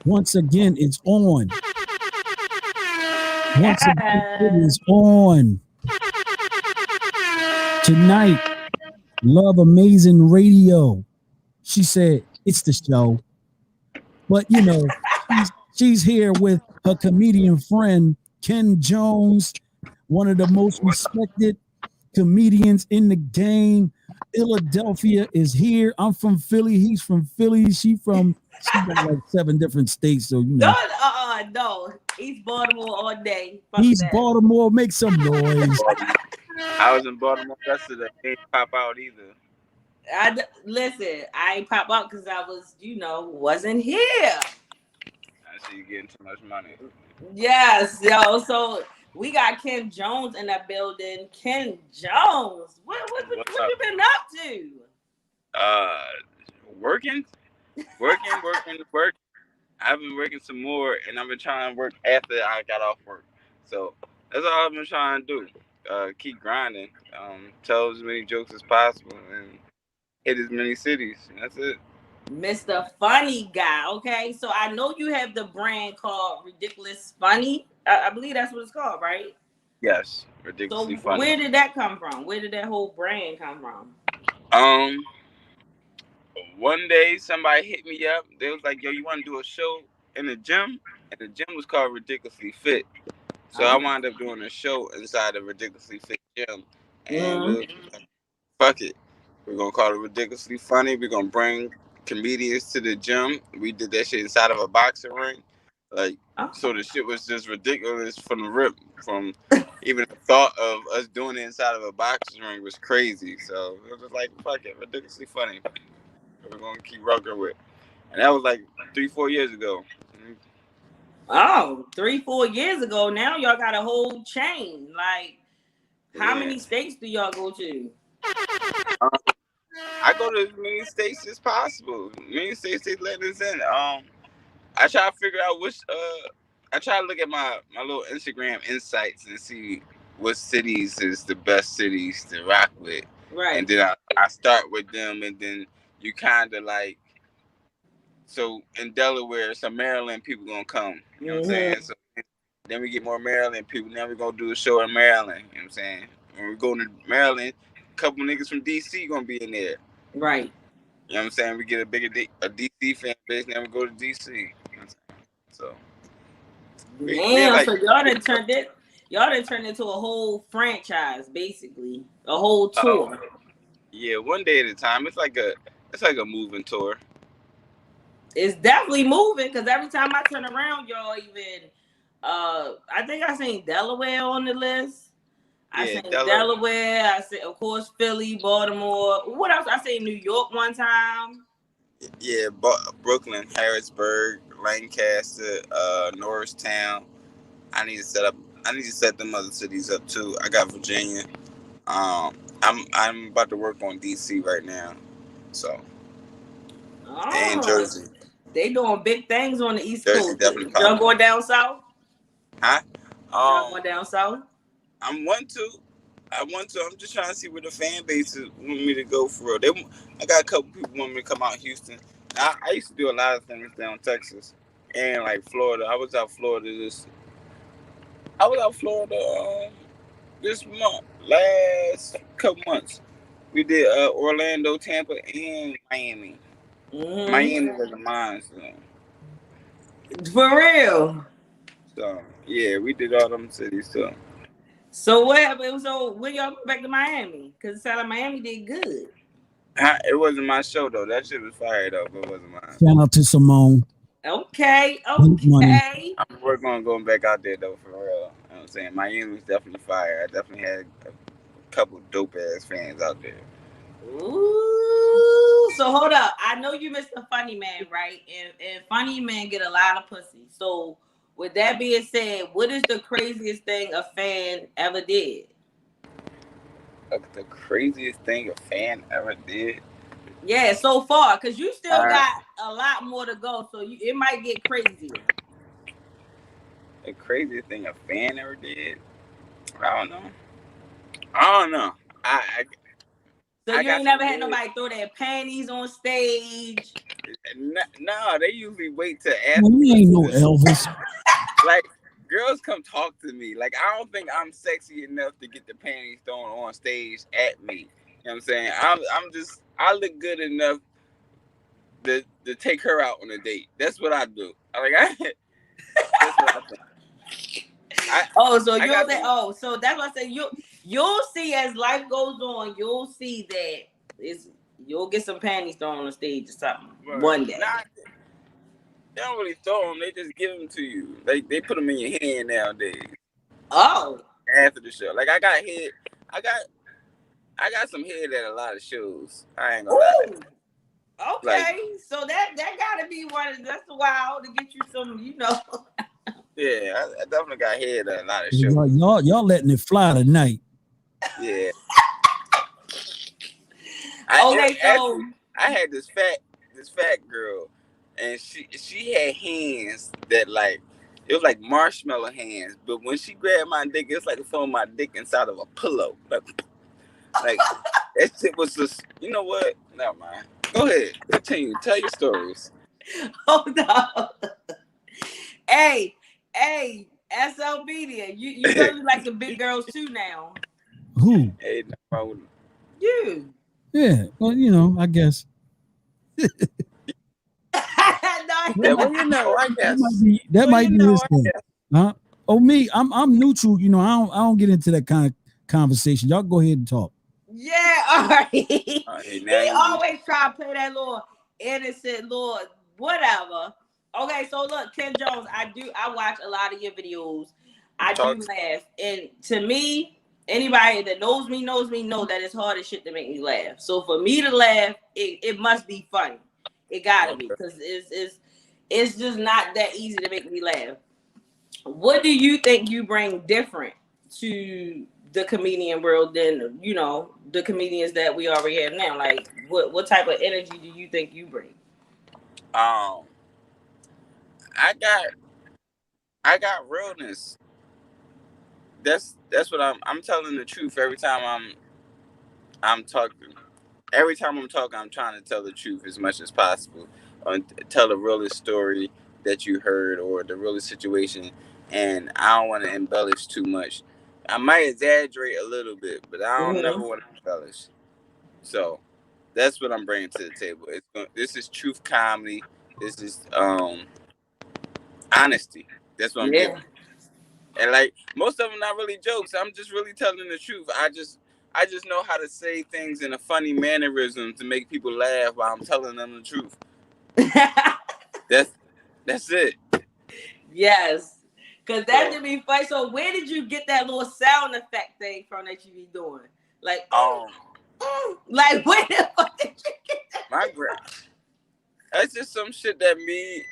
Once again, it's on. Once again, it Yeah. is on. Tonight, Love Amazing Radio. She said, it's the show. But, she's here with her comedian friend, Ken Jones, one of the most What's up? respected comedians in the game. Philadelphia is here. I'm from Philly. He's from Philly. She got like 7 different states. So, Don't, no. East Baltimore all day. Fuck East that. Baltimore, make some noise. Baltimore. I was in Baltimore yesterday. They didn't pop out either. Listen, I ain't pop out because I was, wasn't here. I see you getting too much money. Yes, yo. So we got Ken Jones in that building. Ken Jones, what What's you up? been up to? Uh, working, working. I've been working some more, and I've been trying to work after I got off work. So that's all I've been trying to do. Keep grinding. Tell as many jokes as possible, and hit as many cities. And that's it. Mr. Funny Guy. Okay, so I know you have the brand called Ridiculous Funny. I believe that's what it's called, right? Yes, So ridiculously funny. where did that come from? Where did that whole brand come from? Um, One day somebody hit me up. They was like, "Yo, you want to do a show in the gym?" And the gym was called Ridiculously Fit. So I Oh. wound up doing a show inside the Ridiculously Fit gym, and we Mm. was like, fuck it, we're gonna call it Ridiculously Funny. We're gonna bring comedians to the gym. We did that shit inside of a boxing ring, like Oh. so the shit was just ridiculous from the rip. From even the thought of us doing it inside of a boxing ring was crazy. So it was just like fuck it, Ridiculously Funny. We're gonna keep rocking with, and that was like 3-4 years ago. Oh, 3, 4 years ago. Now y'all got a whole chain. Like, how Yeah. many states do y'all go to? Um, I go to as many states as possible. Many states they let us in. I try to figure out which. I try to look at my little Instagram insights and see what cities is the best cities to rock with, and Right. then I start with them, and then you kind of like. So in Delaware, some Maryland people gonna come. You know what I'm saying? Mm-hmm. So then we get more Maryland people. Now we're gonna do a show in Maryland. You know what I'm saying? When we go to Maryland, a couple niggas from DC gonna be in there. Right. You know what I'm saying? We get a bigger a DC fan base, now we go to DC. You know what I'm saying? So we had Damn. like So y'all done turned it. Y'all done turned into a whole franchise, basically, a whole uh, tour. yeah, one day at a time. It's like a moving tour. It's definitely moving because every time I turn around, y'all even. I think I seen Delaware on the list. I Yeah, seen Delaware. Delaware. I said, of course, Philly, Baltimore. What else? I seen New York one time. Yeah, Brooklyn, Harrisburg, Lancaster, Norristown. I need to set up. I need to set them other cities up too. I got Virginia. I'm about to work on DC right now. So and Oh, Jersey. they doing big things on the East Jersey Coast. definitely Y'all popping. going down south? Huh? Y'all going down south? I'm want to. I want to. I'm just trying to see where the fan base want me to go for real. I got a couple people want me to come out Houston. I used to do a lot of things down Texas and like Florida. I was out Florida this month, last couple months. We did Orlando, Tampa, and Miami. Mm-hmm. Miami was a mine, For real. so yeah, we did all them cities. So So what happened? So when y'all go back to Miami? Because it sounded like Miami did good. it wasn't my show though. That shit was fire though, but it wasn't mine. Shout out to Simone. Okay, Pink money. okay. I'm working on going back out there though for real. You know what I'm saying? Miami was definitely fire. I definitely had a couple dope ass fans out there. Ooh. So hold up. I know you missed the funny man, right? And funny man get a lot of pussy. So with that being said, what is the craziest thing a fan ever did? The craziest thing a fan ever did. Yeah, so far, because you still Uh, got a lot more to go, so it might get crazier. the craziest thing a fan ever did. I don't know. I don't know. I So you ain't never had nobody throw their panties on stage? No, they usually wait till after. Well, you ain't no Elvis. Like, girls come talk to me. Like, I don't think I'm sexy enough to get the panties thrown on stage at me. You know what I'm saying? I look good enough to take her out on a date. That's what I do. That's what I think. So that's what I say. You'll see as life goes on. You'll see that you'll get some panties thrown on the stage or something one day. They don't really throw them. They just give them to you. They put them in your hand nowadays. Oh. After the show, like I got some head at a lot of shows. I ain't gonna lie. Okay, so that gotta be that's a while to get you some, Yeah, I definitely got head at a lot of shows. Y'all letting it fly tonight. Yeah. I had this fat girl, and she had hands that like it was like marshmallow hands, but when she grabbed my dick, it's like throwing my dick inside of a pillow. Like that shit was just, you know what? Never mind. Go ahead, continue. Tell your stories. Hold on. Hey, SL Media, you know you like the big girls too now. Who? Hey, no, you. Yeah, well, I guess. Well, I guess that might be his thing. Huh? Oh, me, I'm neutral. I don't get into that kind of conversation. Y'all go ahead and talk. Yeah, all right. He always try to play that little innocent little whatever. Okay, so look, Ken Jones, I watch a lot of your videos. I do laugh, and to me, anybody that knows me know that it's hard as shit to make me laugh. So for me to laugh, it must be funny. It gotta be, because it's just not that easy to make me laugh. What do you think you bring different to the comedian world than the comedians that we already have now? Like, what type of energy do you think you bring? I got realness. That's what I'm telling the truth every time I'm talking. Every time I'm talking, I'm trying to tell the truth as much as possible. Tell the realest story that you heard or the realest situation, and I don't want to embellish too much. I might exaggerate a little bit, but I don't never want to embellish. So that's what I'm bringing to the table. This is truth comedy. This is honesty. That's what I'm giving. And like most of them, not really jokes. I'm just really telling the truth. I just know how to say things in a funny mannerism to make people laugh while I'm telling them the truth. That's it. Yes, because that should be funny. So where did you get that little sound effect thing from that you be doing? Like, like where the fuck did you get that? My grandma. That's just some shit that me.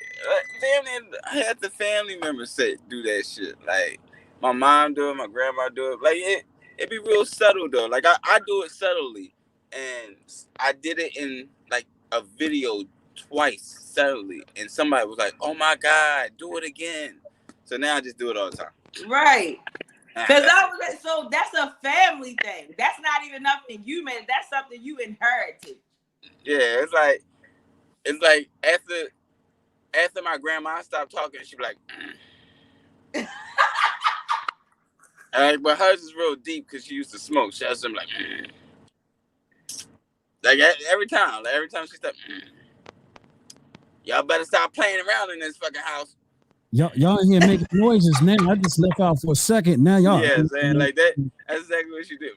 Damn near I had the family members do that shit. Like my mom do it, my grandma do it. Like it be real subtle though. Like I do it subtly, and I did it in like a video twice subtly, and somebody was like, "Oh my God, do it again." So now I just do it all the time. Right. Because so that's a family thing. That's not even nothing you made. That's something you inherited. Yeah, it's like after my grandma stopped talking, she be like, but hers is real deep because she used to smoke. She has something like every time she stopped, y'all better stop playing around in this fucking house. Y'all in here making noises now. I just left out for a second. Now y'all. Yeah, saying like that. That's exactly what she did.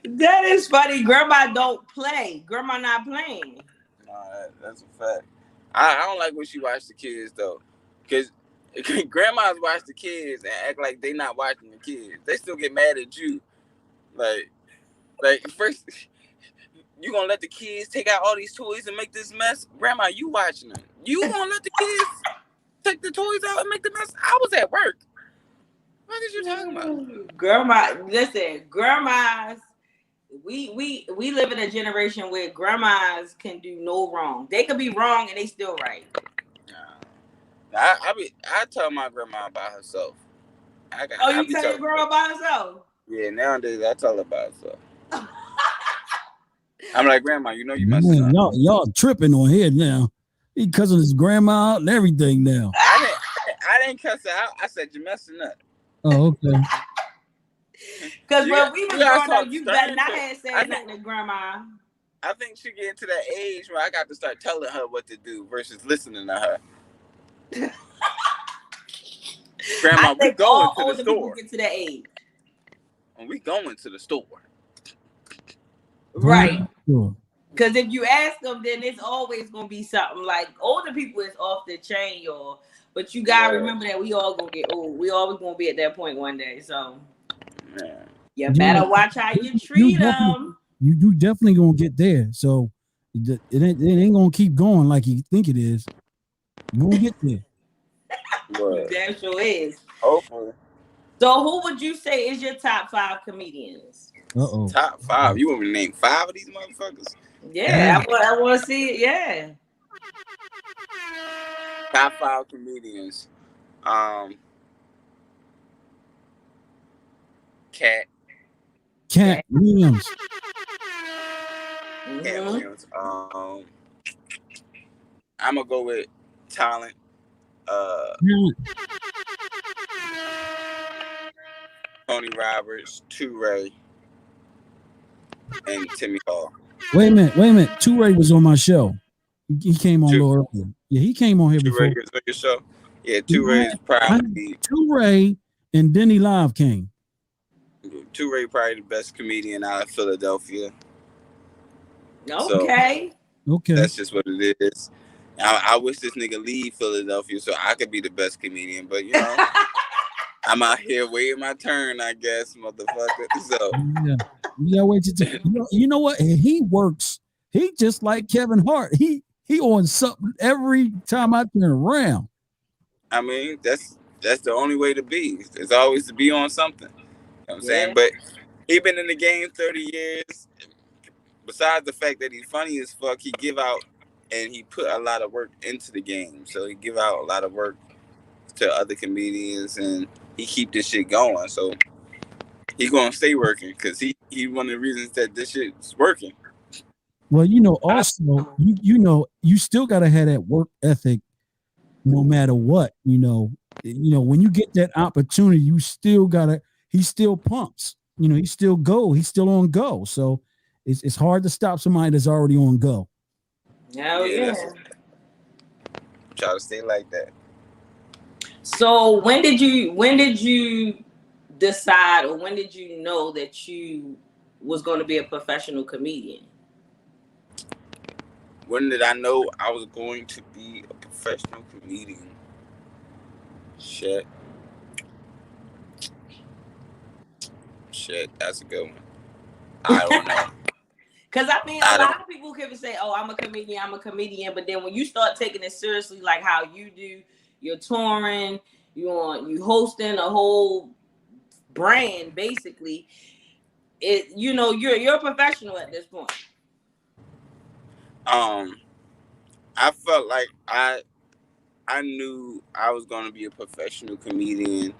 That is funny. Grandma don't play. Grandma not playing. Nah, that's a fact. I don't like when she watch the kids though, because grandmas watch the kids and act like they not watching the kids. They still get mad at you. Like first, you gonna let the kids take out all these toys and make this mess? Grandma, you watching them? You gonna let the kids take the toys out and make the mess? I was at work. What are you talking about? Grandma, listen, grandmas. We live in a generation where grandmas can do no wrong. They could be wrong and they still right. I tell my grandma by herself. You tell your grandma by herself? Yeah, nowadays that's all about so. I'm like, Grandma, you know you messing Man, up. y'all tripping on here now. He cussing his grandma out and everything now. I didn't cuss her out. I said you're messing up. Oh, okay. Because when we was growing up, you better not to, have said nothing to grandma. I think she get to that age where I got to start telling her what to do versus listening to her. Grandma, we going to the store. Get to that age. And we going to the store. Right. Because if you ask them, then it's always going to be something like older people is off the chain, y'all. But you got to remember that we all going to get old. We always going to be at that point one day. So you better watch how you treat them. You definitely going to get there. So it ain't going to keep going like you think it is. You going to get there. That sure is. Hopefully. So who would you say is your top 5 comedians? Top 5? You want me to name 5 of these motherfuckers? Yeah, I want to see it. Yeah. Top 5 comedians. Cat Williams. Cat Williams. I'm gonna go with talent. Tony Roberts, Toure, and Timmy Hall. Wait a minute. Toure was on my show. He came on a little earlier. Yeah, he came on here before. Toure was on your show? Yeah, Toure is probably... Toure and Denny Live came. Toure probably the best comedian out of Philadelphia. Okay. That's just what it is. I wish this nigga leave Philadelphia so I could be the best comedian, but you know, I'm out here waiting my turn, I guess, motherfucker. So yeah, wait you know what? He works. He just like Kevin Hart. He on something every time I turn around. I mean, that's the only way to be. It's always to be on something. You know what I'm saying? But he been in the game 30 years. Besides the fact that he's funny as fuck, he give out and he put a lot of work into the game. So he give out a lot of work to other comedians and he keep this shit going. So he gonna stay working because he one of the reasons that this shit's working. Well, you know, also you still gotta have that work ethic no matter what. You know, when you get that opportunity, you still gotta. He still pumps. You know, he still on go. So it's hard to stop somebody that's already on go. Yeah. Try to stay like that. So when did you decide, or when did you know that you was going to be a professional comedian? When did I know I was going to be a professional comedian? Shit, that's a good one. I don't know. Because I mean, a lot of people can say, "Oh, I'm a comedian," but then when you start taking it seriously, like how you do, you're touring, you hosting a whole brand, basically. You're a professional at this point. I felt like I knew I was going to be a professional comedian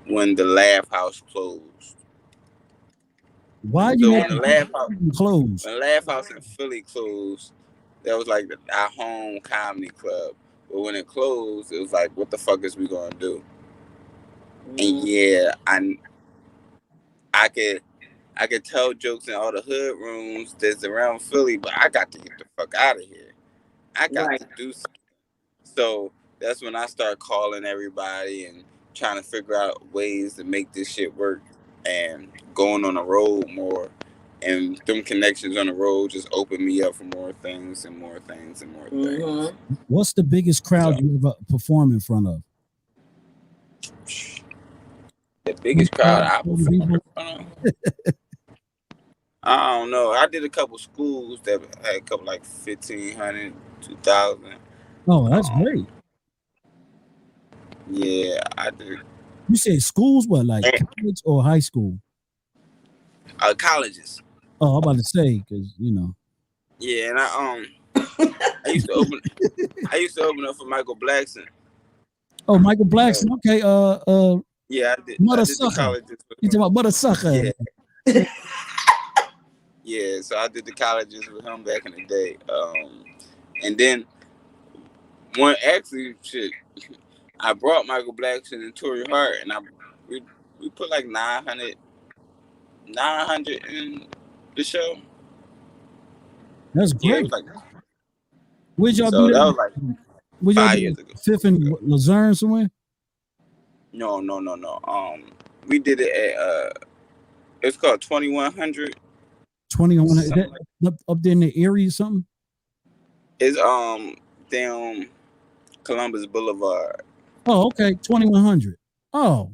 when the Laugh House closed. Why you when the Laugh House closed? When Laugh House in Philly closed, that was like our home comedy club. But when it closed, it was like, what the fuck is we gonna do? And yeah, I could tell jokes in all the hood rooms that's around Philly, but I got to get the fuck out of here. I got to do something. So that's when I start calling everybody and trying to figure out ways to make this shit work and going on the road more. And them connections on the road just open me up for more things and more things and more things. What's the biggest crowd you ever perform in front of? The biggest crowd I performed in front of? I don't know. I did a couple schools that had a couple like 1,500, 2,000. Oh, that's great. Yeah, I did. You said schools, what, like college or high school? Colleges. Oh, I'm about to say, because Yeah, and I used to open up for Michael Blackson. Oh, Michael Blackson. Okay. Yeah, I did Mother the sucker. colleges. You talking about mother sucker? Yeah. Yeah, so I did the colleges with him back in the day. And then one actually shit, I brought Michael Blackson and Torrey Hart, and we put like 900 in the show. That's Yeah, it great. was like Where'd y'all so do that that? was like Where'd y'all 5 do years that? ago. Fifth and Luzerne somewhere? No. We did it at it's called 2100. 2100 up there in the area or something? It's down Columbus Boulevard. Oh, okay. 2100. Oh,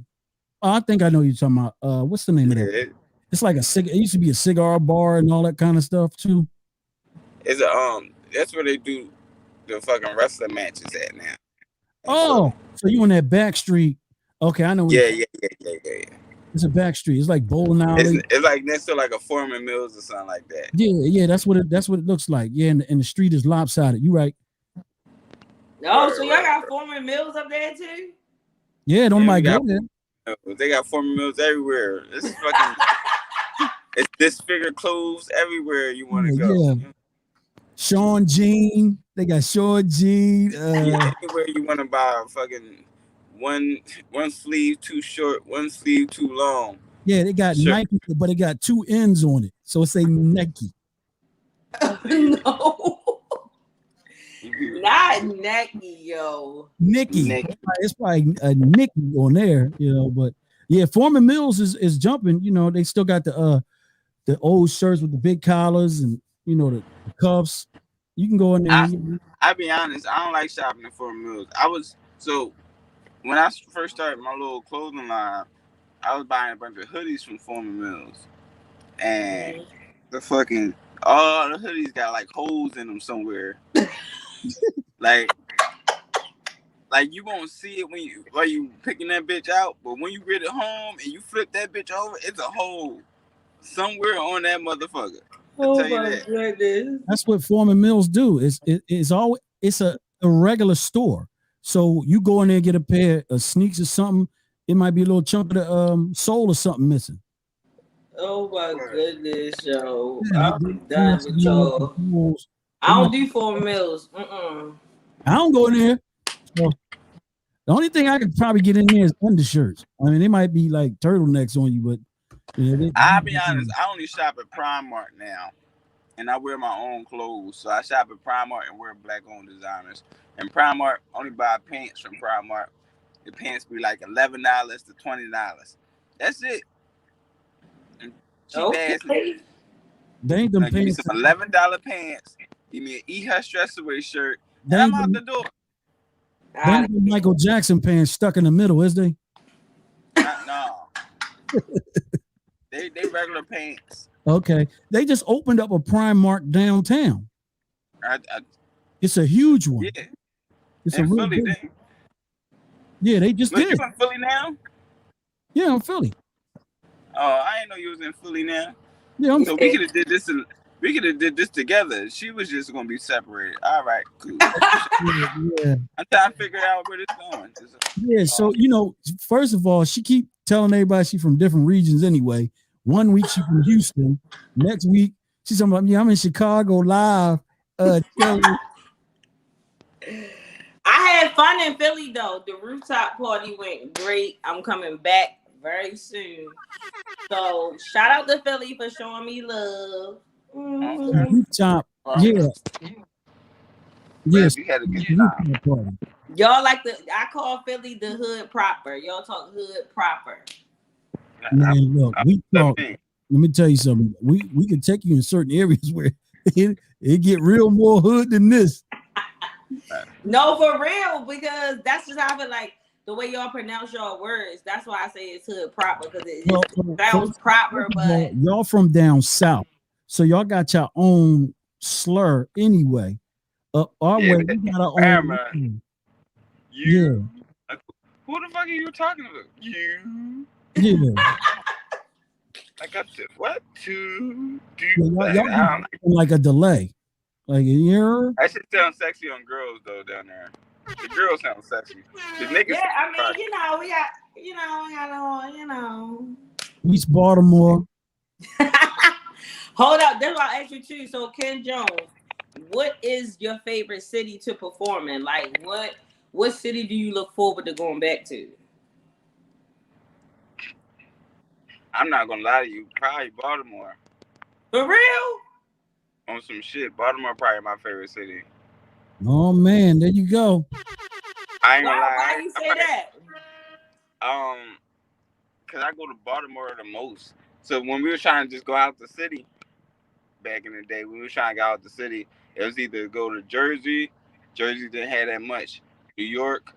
I think I know you're talking about. What's the name of that? It's like it used to be a cigar bar and all that kind of stuff too. It's that's where they do the fucking wrestling matches at now. Oh, so you on that back street? Okay, I know. Yeah. It's a back street. It's like bowling alley. It's like next to like a Foreman Mills or something like that. Yeah. That's what it looks like. Yeah, and the street is lopsided. You right? Oh, so y'all got Foreman Mills up there too? Yeah, don't nobody go there. They got Foreman Mills everywhere. It's fucking. It's disfigured clothes everywhere you want to go. Yeah. Sean Jean. They got Sean Jean. Anywhere you want to buy a fucking one sleeve too short, one sleeve too long. Yeah, they got Nike, but it got two ends on it. So it's a Nike. No. Not Nike, yo. Nicky. It's probably a Nicky on there, but yeah, Foreman Mills is jumping. They still got the old shirts with the big collars and the cuffs. You can go in there. I'll be honest, I don't like shopping at Foreman Mills. When I first started my little clothing line, I was buying a bunch of hoodies from Foreman Mills. And the fucking all the hoodies got like holes in them somewhere. like you won't see it while you picking that bitch out, but when you get it home and you flip that bitch over, it's a hole somewhere on that motherfucker. Oh my goodness! That's what Foreman Mills do. It's a regular store. So you go in there and get a pair of sneaks or something. It might be a little chunk of the sole or something missing. Oh my goodness, yo! I'm done with y'all. I don't do Foreman Mills. I don't go in there. So the only thing I could probably get in there is undershirts. I mean, they might be like turtlenecks on you, but I'll be honest. I only shop at Primark now, and I wear my own clothes. So I shop at Primark and wear black-owned designers. And Primark, only buy pants from Primark. The pants be like $11 to $20. That's it. And cheap ass. They ain't them pants. Give me some $11 pants. Give me an Eat Her Stress Away shirt. And I'm out the door. They ain't the Michael Jackson pants stuck in the middle, is they? No. They regular pants. Okay. They just opened up a Primark downtown. It's a huge one. Yeah. It's a real Philly, big. Yeah, they just did. You in Philly now? Yeah, I'm Philly. Oh, I didn't know you was in Philly now. Yeah, so we could have did this. We could have did this together. She was just gonna be separated. All right, cool. Yeah. I'm trying to figure out where this going. Yeah, so first of all, she keep telling everybody she's from different regions anyway. 1 week she's from Houston. Next week she's talking about, I'm in Chicago live. I had fun in Philly though. The rooftop party went great. I'm coming back very soon. So shout out to Philly for showing me love. Rooftop, yeah. Yes, you had a good time. Y'all I call Philly the hood proper. Y'all talk hood proper. Man, look, let me tell you something. We can take you in certain areas where it get real more hood than this. No, for real, because that's just how I feel like the way y'all pronounce y'all words. That's why I say it's hood proper, because it sounds proper, but y'all from down south, so y'all got your own slur anyway. Our way, we got our own. You. Yeah. Who the fuck are you talking about? You. Yeah. I got to what to do? Y'all like a delay. Like a year. That shit sounds sexy on girls though down there. The girls sound sexy. The niggas. Yeah, I mean, we got, East Baltimore. Hold up, that's why I asked you too. So, Ken Jones, what is your favorite city to perform in? Like, what city do you look forward to going back to? I'm not gonna lie to you. Probably Baltimore. For real? On some shit. Baltimore probably my favorite city. Oh man, there you go. I ain't gonna lie. Why you say that? Cause I go to Baltimore the most. So when we were trying to just go out the city back in the day, we were trying to get out the city. It was either go to Jersey. Jersey didn't have that much. New York.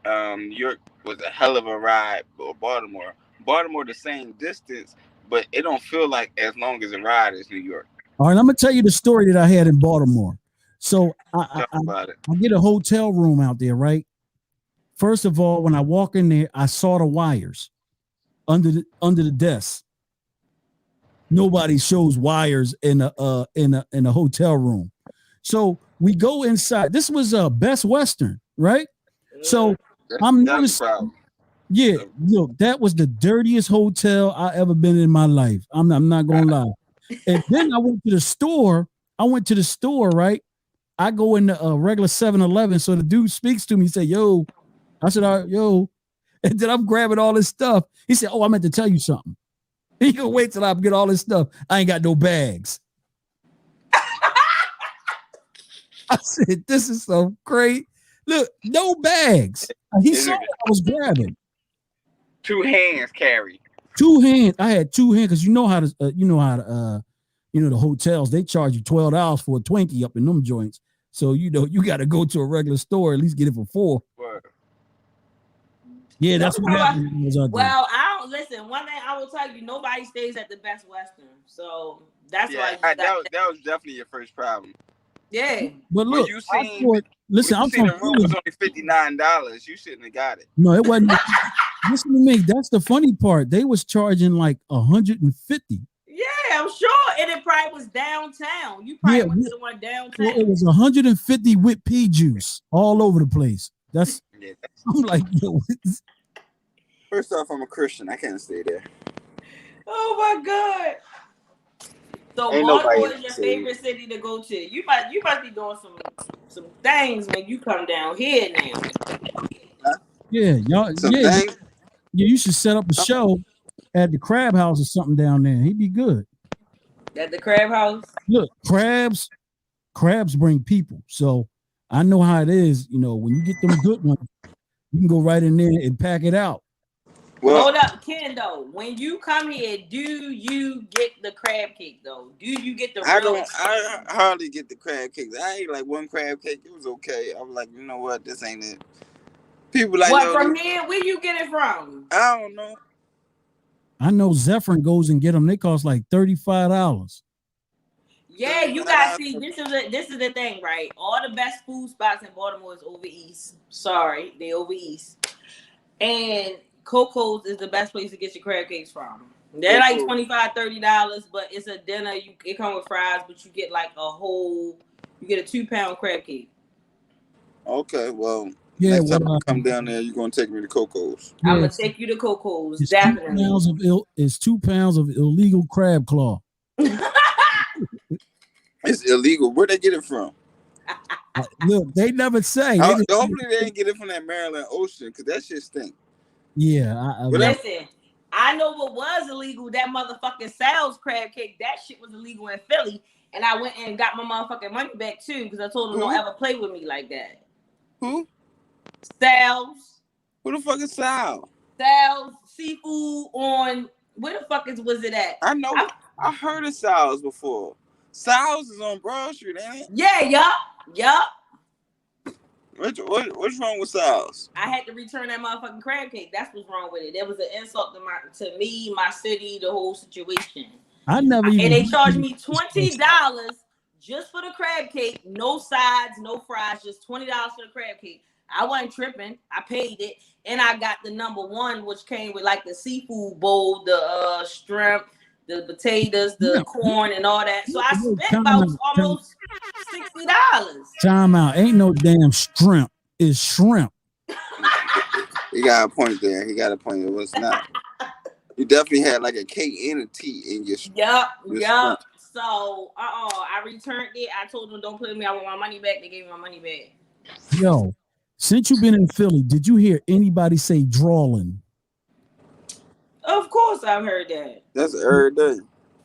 New York was a hell of a ride. Or Baltimore. Baltimore the same distance, but it don't feel like as long as a ride as New York. All right, I'm gonna tell you the story that I had in Baltimore. So I get a hotel room out there, right? First of all, when I walk in there, I saw the wires under the desk. Nobody shows wires in a hotel room. So we go inside. This was Best Western, right? So I'm noticing. Yeah, look, that was the dirtiest hotel I ever been in my life. I'm not gonna lie. And then I went to the store. Right? I go in the regular 7-Eleven. So the dude speaks to me. He said, "Yo," I said, "Yo," and then I'm grabbing all this stuff. He said, "Oh, I meant to tell you something." He gonna wait till I get all this stuff. I ain't got no bags. I said, "This is so great. Look, no bags." He saw what I was grabbing. 2 hands carry. 2 hands. I had 2 hands because the hotels, they charge you $12 for a Twinkie up in them joints. So you got to go to a regular store, at least get it for $4. Word. Yeah, that's what happened. Well, I don't listen. One thing I will tell you, nobody stays at the Best Western. So that's why that was definitely your first problem. Yeah. But look, I'm from the room was only $59. You shouldn't have got it. No, it wasn't. Listen to me. That's the funny part. They was charging like $150. Yeah, I'm sure. And it probably was downtown. You probably went to the one downtown. Well, it was $150 with pea juice all over the place. That's I'm like, yo. First off, I'm a Christian. I can't stay there. Oh my God. So Baltimore is your favorite city to go to. You must be doing some things when you come down here now. Yeah, y'all. Yeah, you should set up a show at the Crab House or something down there. He'd be good. At the Crab House? Look, crabs bring people. So I know how it is. When you get them good ones, you can go right in there and pack it out. Well, hold up, Ken, though. When you come here, do you get the crab cake, though? Do you get the I hardly get the crab cake. I ate like one crab cake. It was okay. I was like, you know what? This ain't it. People like, what, from here? Where you get it from? I don't know. I know Zephyrin goes and get them. They cost like $35. Yeah, you guys see, this is the thing, right? All the best food spots in Baltimore is over east. Sorry, they over east. And Coco's is the best place to get your crab cakes from. They're like $25-$30, but it's a dinner. It comes with fries, but you get like you get a 2-pound crab cake. Okay, well, next time I come down there, you're gonna take me to Coco's. I'm gonna take you to Coco's, definitely. 2 pounds of illegal crab claw. It's illegal. Where'd they get it from? Look, they never say. Hopefully they didn't get it from that Maryland Ocean, because that shit stink. Yeah. Listen, I know what was illegal. That motherfucking Sal's crab cake. That shit was illegal in Philly. And I went and got my motherfucking money back, too, because I told them don't ever play with me like that. Who? Sal's. Who the fuck is Sal? Sal's seafood on, where the fuck was it at? I know. I heard of Sal's before. Sal's is on Broad Street, ain't it? Yeah, yup. What's wrong with Sal's? I had to return that motherfucking crab cake. That's what's wrong with it. That was an insult to me, my city, the whole situation. I never even. And they charged me $20 just for the crab cake. No sides, no fries, just $20 for the crab cake. I wasn't tripping. I paid it, and I got the number one, which came with like the seafood bowl, the shrimp, the potatoes, the corn, and all that. So I spent about almost $60. Time out. Ain't no damn shrimp is shrimp. He got a point there. He got a point. It was not. You definitely had like a K and a T in your. Yup. So, I returned it. I told them don't play with me. I want my money back. They gave me my money back. Yo, since you've been in Philly, did you hear anybody say drawling? Of course, I've heard that. That's every day.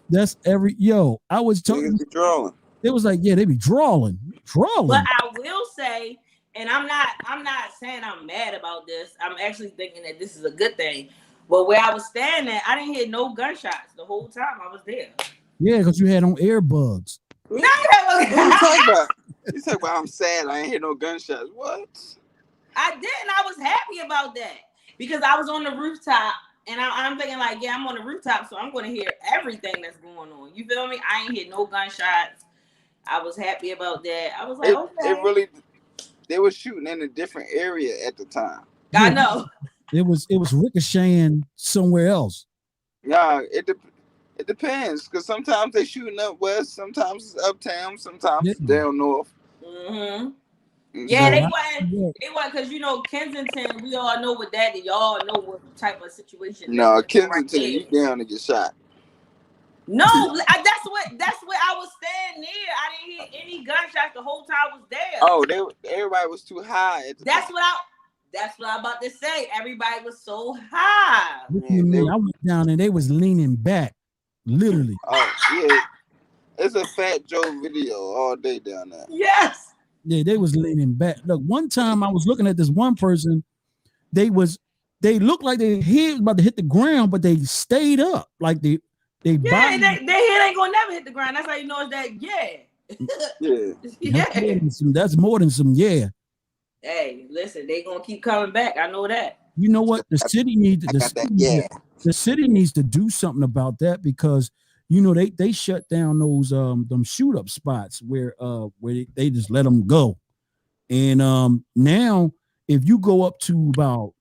That's I was talking. Drawing. It was like, yeah, they be drawling. But I will say, and I'm not saying I'm mad about this. I'm actually thinking that this is a good thing. But where I was standing, I didn't hear no gunshots the whole time I was there. Yeah, because you had on earbuds. What you talking about? You talking about I'm sad I ain't hear no gunshots. What? I didn't. I was happy about that because I was on the rooftop and I'm thinking like, yeah, I'm on the rooftop, so I'm going to hear everything that's going on. You feel me? I ain't hear no gunshots. I was happy about that. I was like, okay. They were shooting in a different area at the time. I know. It was ricocheting somewhere else. Yeah, it depends because sometimes they shooting up west, sometimes it's uptown, sometimes down north. Mm-hmm. Yeah, they went because Kensington. We all know what that is. Y'all know what type of situation. No, Kensington, you down to get shot. No, that's what I was standing near. I didn't hear any gunshots the whole time I was there. Oh, everybody was too high. That's what I'm about to say. Everybody was so high. I went down and they was leaning back, literally. Oh yeah, it's a Fat Joe video all day down there. Yes. Yeah, they was leaning back. Look, one time I was looking at this one person. They looked like their head was about to hit the ground, but they stayed up. Like their head ain't gonna never hit the ground. That's how you know it's that. Yeah. That's more than some. Yeah. Hey, listen, they gonna keep coming back. I know that. You know what? The city needs to do something about that because they shut down those them shoot up spots where they just let them go. And now if you go up to about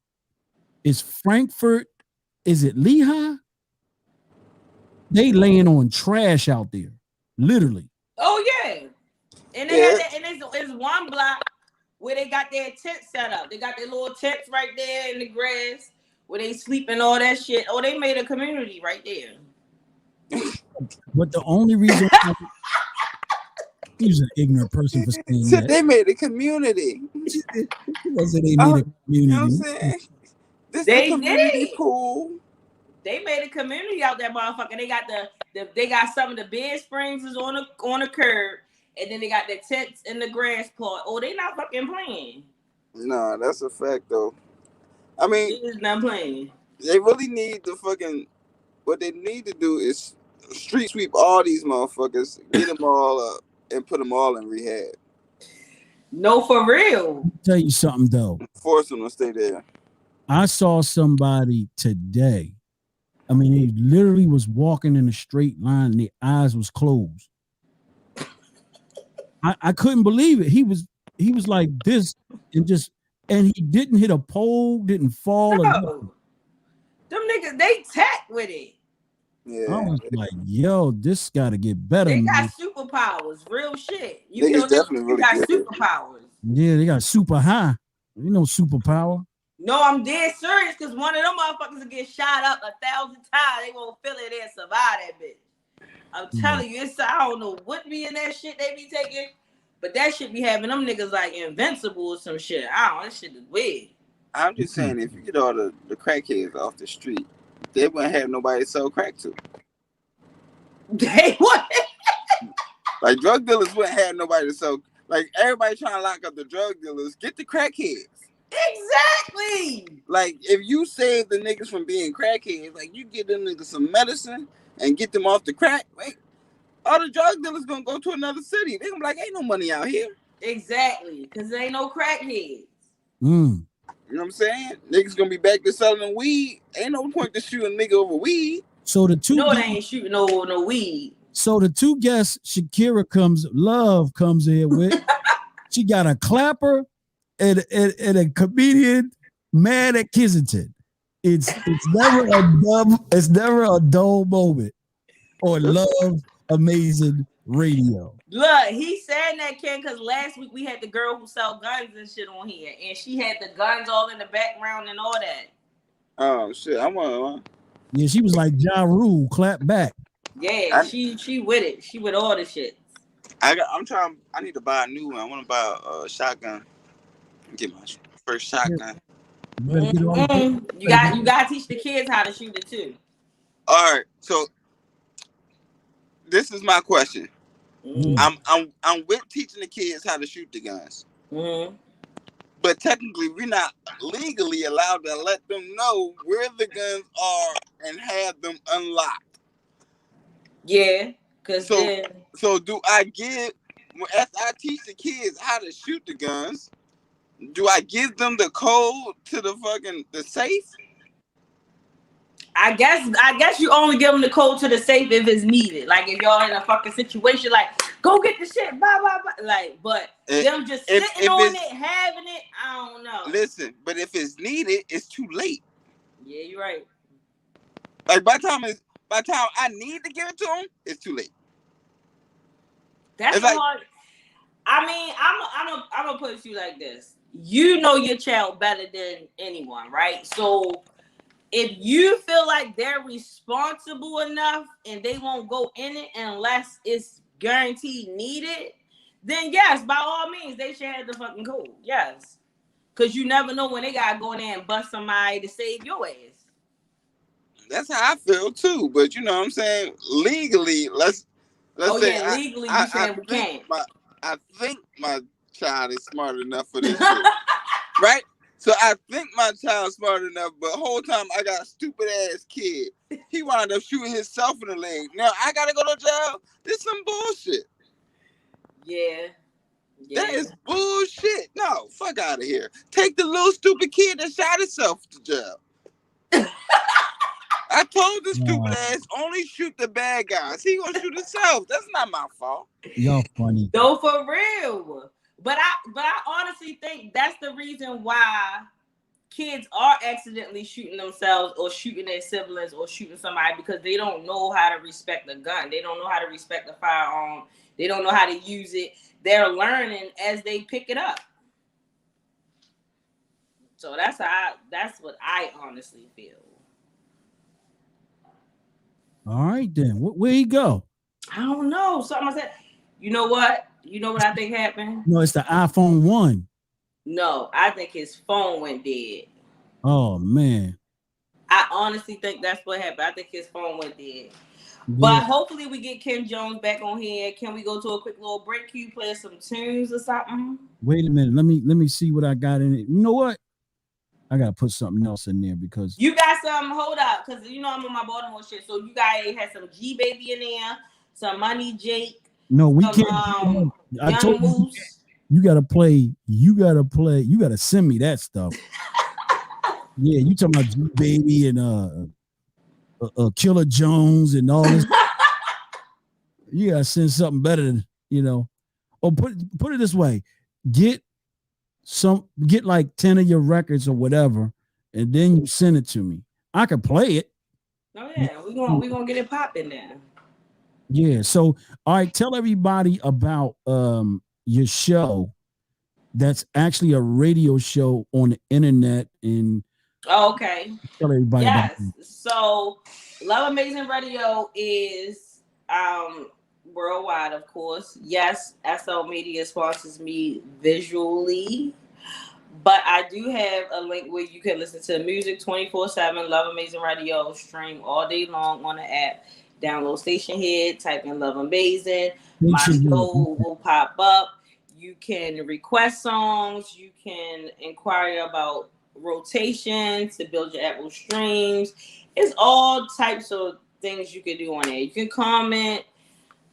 is Frankfurt, is it Lehigh? They laying on trash out there, literally. Oh yeah, and they had that, and it's one block where they got their tent set up. They got their little tents right there in the grass where they sleep and all that shit. Oh, they made a community right there. But the only reason he's an ignorant person for saying that. They made a community. They made a community. You know what I'm saying? They community pool. They made a community out there, motherfucker. They got some of the bed springs is on the curb, and then they got the tents in the grass part. Oh, they not fucking playing. No, that's a fact though. I mean, they is not playing. They really need what they need to do is street sweep all these motherfuckers, get them all up, and put them all in rehab. No, for real. I'll tell you something though. Force them to stay there. I saw somebody today. I mean, he literally was walking in a straight line and their eyes was closed. I couldn't believe it. He was like this and he didn't hit a pole, didn't fall. No. Them niggas, they tack with it. Yeah. I was like, yo, this gotta get better. They got superpowers, real shit. Niggas definitely really got superpowers. Yeah, they got super high. You know, superpower. No, I'm dead serious because one of them motherfuckers will get shot up 1,000 times. They won't feel it and survive that bitch. I'm telling you, I don't know what be in that shit they be taking, but that shit be having them niggas like invincible or some shit. That shit is weird. I'm just saying, if you get all the crackheads off the street, they wouldn't have nobody to sell crack to. They wouldn't. Like drug dealers wouldn't have nobody to sell. Like everybody trying to lock up the drug dealers, get the crackheads. Exactly. Like if you save the niggas from being crackheads, like you get them niggas some medicine and get them off the crack, right? All the drug dealers gonna go to another city. They gonna be like, ain't no money out here. Exactly, because there ain't no crackheads. Mm. You know what I'm saying? Niggas gonna be back to selling weed. Ain't no point to shoot a nigga over weed. So the two they ain't shooting no weed. So the two guests Shakira comes in with, she got a clapper and a comedian mad at Kensington. It's never a dull moment on Love Amazing Radio. Look, he said that, Ken, because last week we had the girl who sell guns and shit on here, and she had the guns all in the background and all that. Oh shit! I want. Yeah, she was like Ja Rule, clap back. Yeah, she with it. She with all the shit. I'm trying. I need to buy a new one. I want to buy a shotgun. Get my first shotgun. You got to teach the kids how to shoot it too. All right, so this is my question. I'm with teaching the kids how to shoot the guns, but technically we're not legally allowed to let them know where the guns are and have them unlocked. Yeah, because so do I give, as I teach the kids how to shoot the guns, do I give them the code to the safe? I guess you only give them the code to the safe if it's needed. Like if y'all in a fucking situation, like go get the shit, blah blah blah. Like, but them just sitting on it, having it, I don't know. Listen, but if it's needed, it's too late. Yeah, you're right. Like by the time I need to give it to them, it's too late. That's hard. I mean, I'm gonna put it to you like this. You know your child better than anyone, right? So if you feel like they're responsible enough and they won't go in it unless it's guaranteed needed, then yes, by all means, they should have the fucking code. Yes. Because you never know when they gotta go in there and bust somebody to save your ass. That's how I feel too. But you know what I'm saying? Legally, let's say legally you saying we can't. I think my child is smart enough for this shit. Right? So I think my child's smart enough, but the whole time I got a stupid ass kid. He wound up shooting himself in the leg. Now I gotta go to jail. This some bullshit. Yeah. That is bullshit. No, fuck out of here. Take the little stupid kid that shot himself to jail. I told this stupid ass only shoot the bad guys. He gonna shoot himself. That's not my fault. Y'all funny. No, for real. But I honestly think that's the reason why kids are accidentally shooting themselves or shooting their siblings or shooting somebody, because they don't know how to respect the gun. They don't know how to respect the firearm. They don't know how to use it. They're learning as they pick it up. So that's what I honestly feel. All right, then. Where he go? I don't know. Something I said. You know what? You know what I think happened? No, it's the iPhone 1. No, I think his phone went dead. Oh, man. I honestly think that's what happened. I think his phone went dead. Yeah. But hopefully we get Ken Jones back on here. Can we go to a quick little break? Can you play some tunes or something? Wait a minute. Let me see what I got in it. You know what? I gotta put something else in there because you got some. Hold up, because you know I'm on my Baltimore shit. So you guys had some G Baby in there, some Money Jake. No, we can't. I told you, you gotta play. You gotta send me that stuff. Yeah, you talking about G Baby and Killer Jones and all this. You gotta send something better than, you know. Or put it this way: get like 10 of your records or whatever, and then you send it to me. I can play it. Oh yeah, we're gonna get it popping there. Yeah. So all right, tell everybody about your show. That's actually a radio show on the internet. And okay. Tell everybody about it. So Love Amazing Radio is worldwide, of course. Yes, SL Media sponsors me visually, but I do have a link where you can listen to music 24/7. Love Amazing Radio, stream all day long on the app. Download Station Head, type in Love Amazing. My show will pop up. You can request songs. You can inquire about rotations to build your Apple streams. It's all types of things you can do on there. You can comment.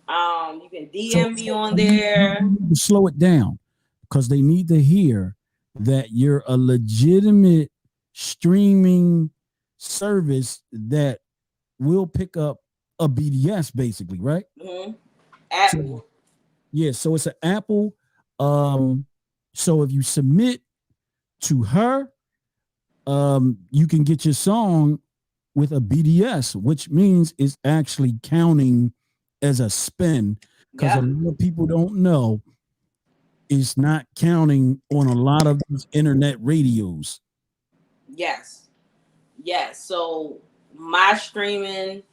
You can DM me on there. Slow it down, because they need to hear that you're a legitimate streaming service that will pick up a BDS, basically, right? Mm-hmm. Apple. So it's an Apple. So if you submit to her, you can get your song with a BDS, which means it's actually counting as a spin. because a lot of people don't know it's not counting on a lot of these internet radios. Yes. Yes. So my streaming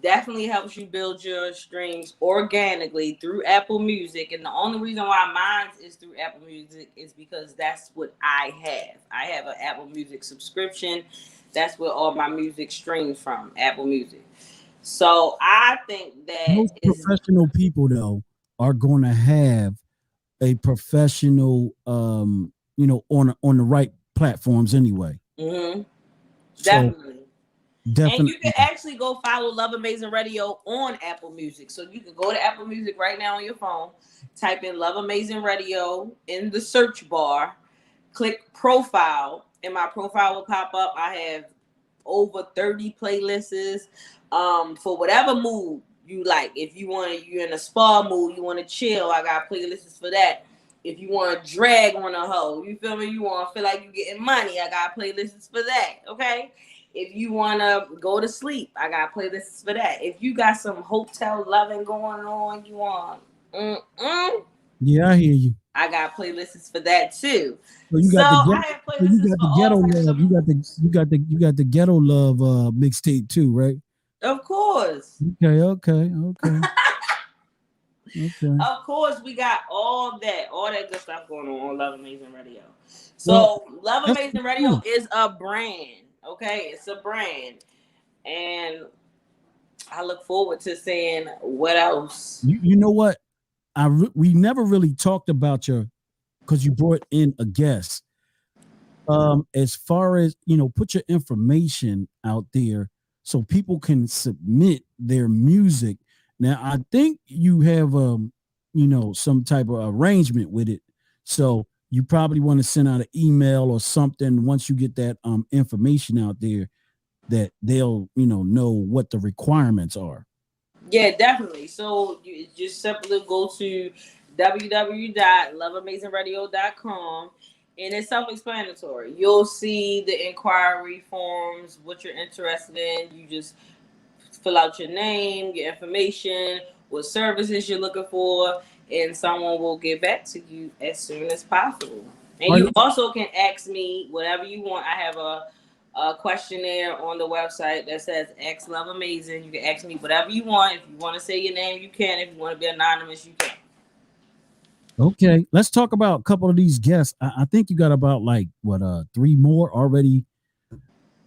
definitely helps you build your streams organically through Apple Music. And the only reason why mine is through Apple Music is because that's what I have. I have an Apple Music subscription. That's where all my music streams from, Apple Music. So I think that Most professional people though are going to have a professional, on the right platforms anyway. Mm-hmm. So Definitely. And you definitely. can actually go follow Love Amazing Radio on Apple Music. So you can go to Apple Music right now on your phone, type in Love Amazing Radio in the search bar, click profile, and my profile will pop up. I have over 30 playlists for whatever mood you like. If you're in a spa mood, you want to chill, I got playlists for that. If you want to drag on a hoe, you feel me? You want to feel like you're getting money, I got playlists for that. Okay. If you want to go to sleep, I got playlists for that. If you got some hotel loving going on, you want, Yeah, I hear you. I got playlists for that too. So you So got the I ghetto, have so you playlists got for the all ghetto types love. of moods. You got the ghetto love mixtape too, right? Of course. Okay. Of course, we got all that good stuff going on Love Amazing Radio. Well, So Love that's Amazing Radio cool. is a brand. Okay, it's a brand. And I look forward to seeing what else. You know what? We never really talked about your because you brought in a guest. As far as put your information out there so people can submit their music. Now I think you have some type of arrangement with it, so you probably want to send out an email or something once you get that information out there that they'll know what the requirements are. Yeah, definitely. So you just simply go to www.loveamazingradio.com and it's self-explanatory. You'll see the inquiry forms, what you're interested in. You just fill out your name, your information, what services you're looking for, and someone will get back to you as soon as possible. And Are you you also can ask me whatever you want. I have a questionnaire on the website that says X Love Amazing. You can ask me whatever you want. If you want to say your name, you can. If you want to be anonymous, you can. okay? Let's talk about a couple of these guests. I think you got about like what three more already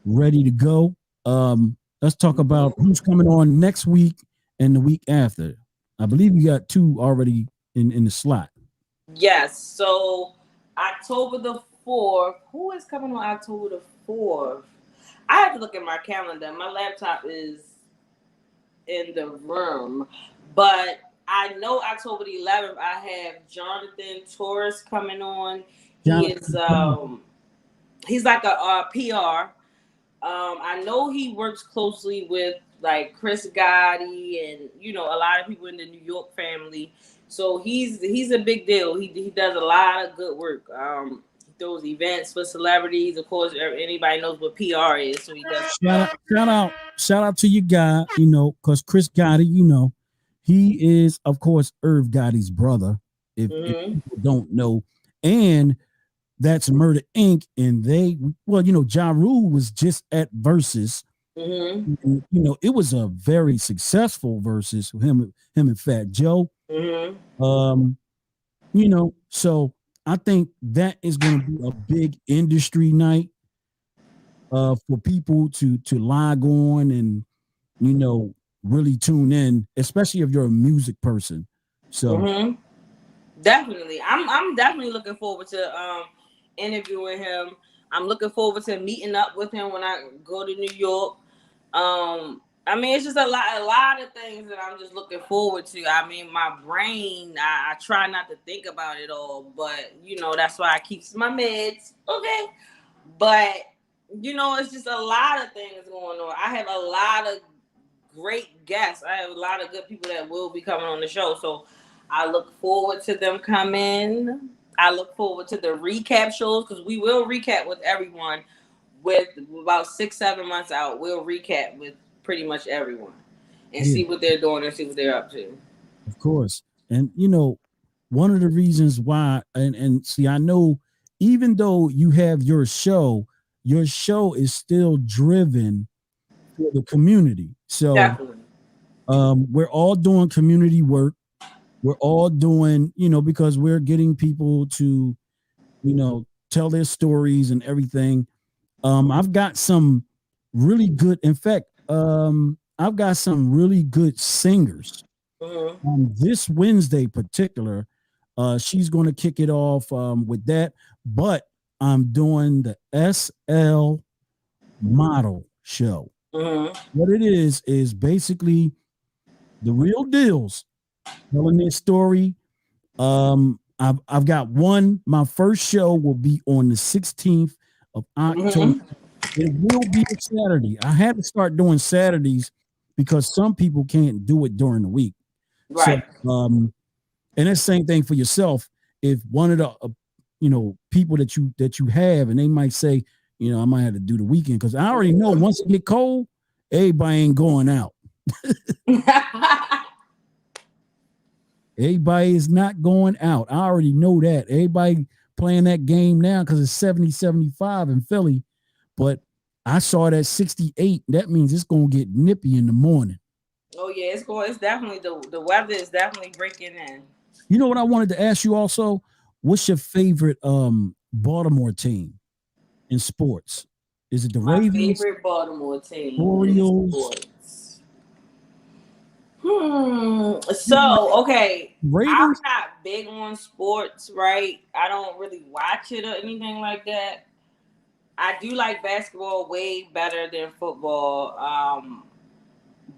ready to go. Let's talk about who's coming on next week and the week after. I believe you got two already in the slot. Yes. So October the 4th. Who is coming on October the 4th? I have to look at my calendar. My laptop is in the room. But I know October the 11th, I have Jonathan Torres coming on. He is he's like a PR. I know he works closely with like Chris Gotti and a lot of people in the New York family. So he's a big deal. He does a lot of good work. He throws events for celebrities. Of course, anybody knows what PR is. So he does. Shout out to your guy, because Chris Gotti, he is, of course, Irv Gotti's brother, if people don't know. And that's Murder Inc. And Ja Rule was just at Versus. And, it was a very successful Versus him and Fat Joe. So I think that is going to be a big industry night for people to log on and really tune in, especially if you're a music person. So definitely, I'm definitely looking forward to interviewing him. I'm looking forward to meeting up with him when I go to New York. I mean, it's just a lot of things that I'm just looking forward to. I mean, my brain, I try not to think about it all, but that's why I keep my meds, okay? But it's just a lot of things going on. I have a lot of great guests. I have a lot of good people that will be coming on the show, so I look forward to them coming. I look forward to the recap shows because we will recap with everyone. With about 6-7 months out, we'll recap with pretty much everyone and see what they're doing and see what they're up to. Of course. And one of the reasons why, and see, I know even though you have your show is still driven for the community. So Definitely. we're all doing community work. We're all doing, because we're getting people to, tell their stories and everything. I've got some really good, in fact, I've got some really good singers. Mm-hmm. This Wednesday particular, she's going to kick it off with that. But I'm doing the SL model show. Mm-hmm. What it is basically the real deals telling their story. I've got one. My first show will be on the 16th of October. Mm-hmm. It will be a Saturday. I had to start doing Saturdays because some people can't do it during the week. So, Right. and that's the same thing for yourself. If one of the people that you have, and they might say, I might have to do the weekend because I already know once it get cold, everybody ain't going out. Everybody is not going out. I already know that. Everybody playing that game now because it's 70, 75 in Philly. But I saw it at 68. That means it's going to get nippy in the morning. Oh yeah, it's going. It's definitely the weather is definitely breaking in. You know what I wanted to ask you also? What's your favorite Baltimore team in sports? Is it the My Ravens, favorite Baltimore team in Orioles? sports. So okay, I'm Ravens? not big on sports, right? I don't really watch it or anything like that. I do like basketball way better than football.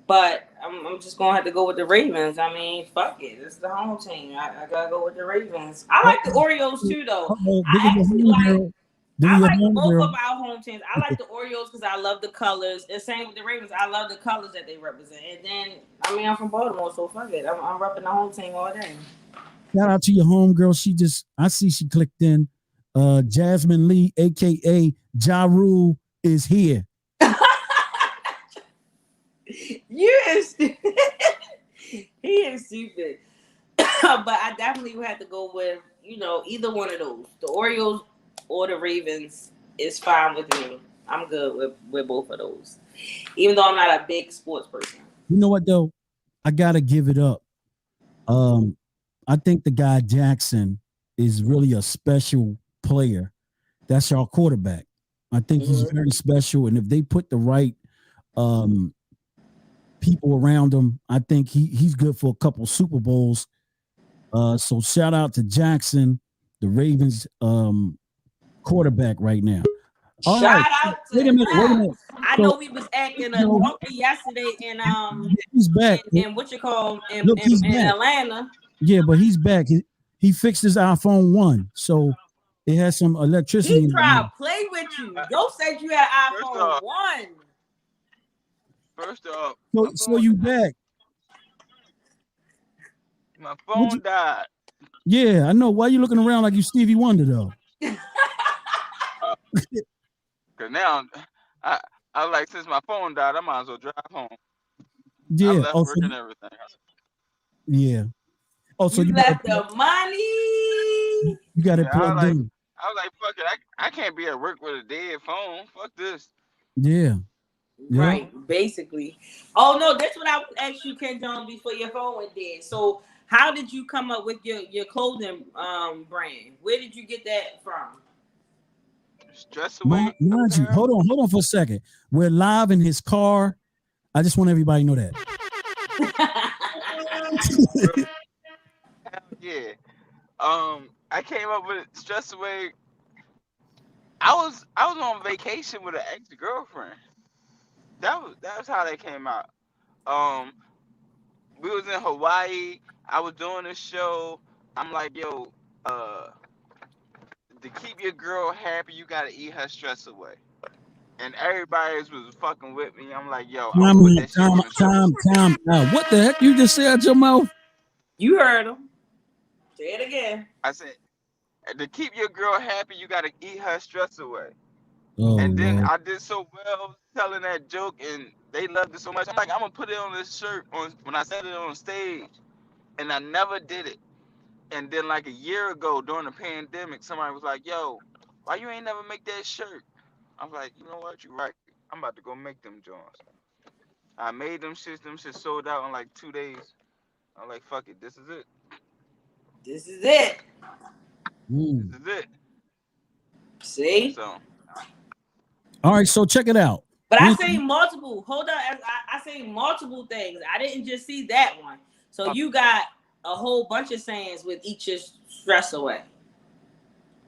But I'm just gonna have to go with the Ravens. I mean, fuck it, it's the home team. I gotta go with the Ravens. I like the Orioles too, though. Give me I your actually home like. girl. Give me I your like home both girl. of our home teams. I like the Orioles because I love the colors. And same with the Ravens. I love the colors that they represent. And then, I mean, I'm from Baltimore, so fuck it. I'm repping the home team all day. Shout out to your home girl. I see she clicked in. Jasmine Lee, aka Ja Rule, is here. You is stupid. He is stupid. But I definitely would have to go with, either one of those. The Orioles or the Ravens is fine with me. I'm good with both of those. Even though I'm not a big sports person. You know what though? I gotta give it up. Um, I think the guy Jackson is really a special player. That's our quarterback. I think he's Mm-hmm. very special, and if they put the right um, people around him, I think he's good for a couple Super Bowls. So shout out to Jackson, the Ravens quarterback right now. All right, Shout out to wait a minute, wait a him. minute. I So know we was acting a no, donkey yesterday he's back. in what you call Look, he's in back. Atlanta. Yeah, but he's back. He fixed his iPhone 1, so it has some electricity He in tried it. to play with you. Yo said you had First iPhone off, 1. first off, So you back? my What you? phone died. Yeah, I know. Why you looking around like you Stevie Wonder though? Uh, Cause now I I like since my phone died, I might as well drive home. I Yeah. left Oh, work and everything. yeah. Oh, so You left the money. you got it Yeah, plugged in. I was like, fuck it, I can't be at work with a dead phone. Fuck this. Yeah. Yeah. Right, basically. Oh no, that's what I would ask you, Ken Jones, before your phone went dead. So how did you come up with your clothing brand? Where did you get that from? Stress away Mind you, apparel. hold on for a second. We're live in his car. I just want everybody to know that. Hell yeah. I came up with stress away. I was on vacation with an ex girlfriend. That was how that came out. Um, we was in Hawaii. I was doing a show. I'm like, yo, uh, to keep your girl happy, you gotta eat her stress away. And everybody was fucking with me. I'm like, yo, I'm gonna Time put out, that shit on the shirt. time out. What the heck you just said out your mouth? You heard him. Say it again. I said, to keep your girl happy, you gotta eat her stress away. Oh And then Lord. I did so well telling that joke, and they loved it so much. I'm like, I'm gonna put it on this shirt on when I said it on stage. and I never did it. And then like a year ago during the pandemic, somebody was like, "Yo, why you ain't never make that shirt?" I was like, "You know what? You right. I'm about to go make them joints." I made them shits. Them shits sold out in like 2 days. I'm like, "Fuck it. This is it. This is it. This Mm. is it." See? So All right, so check it out. But I When seen multiple. Hold on. I seen multiple things. I didn't just see that one. So you got a whole bunch of sayings with eat your stress away.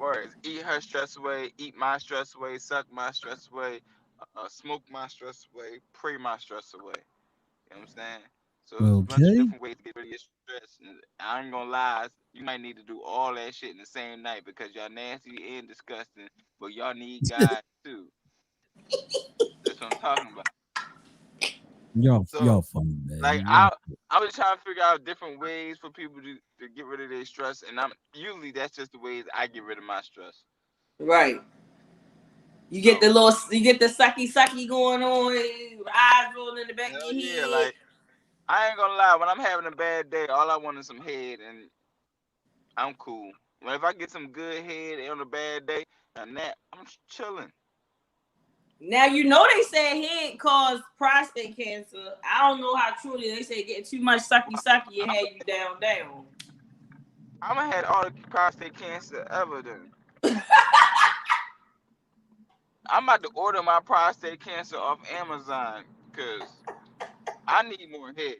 words: eat her stress away, eat my stress away, suck my stress away, smoke my stress away, pray my stress away. You know what I'm saying? So it's a bunch of okay, different ways to get rid of your stress. And I ain't gonna lie, you might need to do all that shit in the same night because y'all nasty and disgusting, but y'all need God too. That's what I'm talking about. y'all So funny, like man. I was trying to figure out different ways for people to get rid of their stress, and I'm usually that's just the ways I get rid of my stress. Right. You get So the sucky going on, eyes rolling in the back of hell your yeah, head. like I ain't gonna lie, when I'm having a bad day, all I want is some head, and I'm cool. But if I get some good head on a bad day, and that I'm chilling. Now you know they say head cause prostate cancer. I don't know how truly they say getting too much sucky it had you down. I'ma had all the prostate cancer ever then. I'm about to order my prostate cancer off Amazon because I need more head.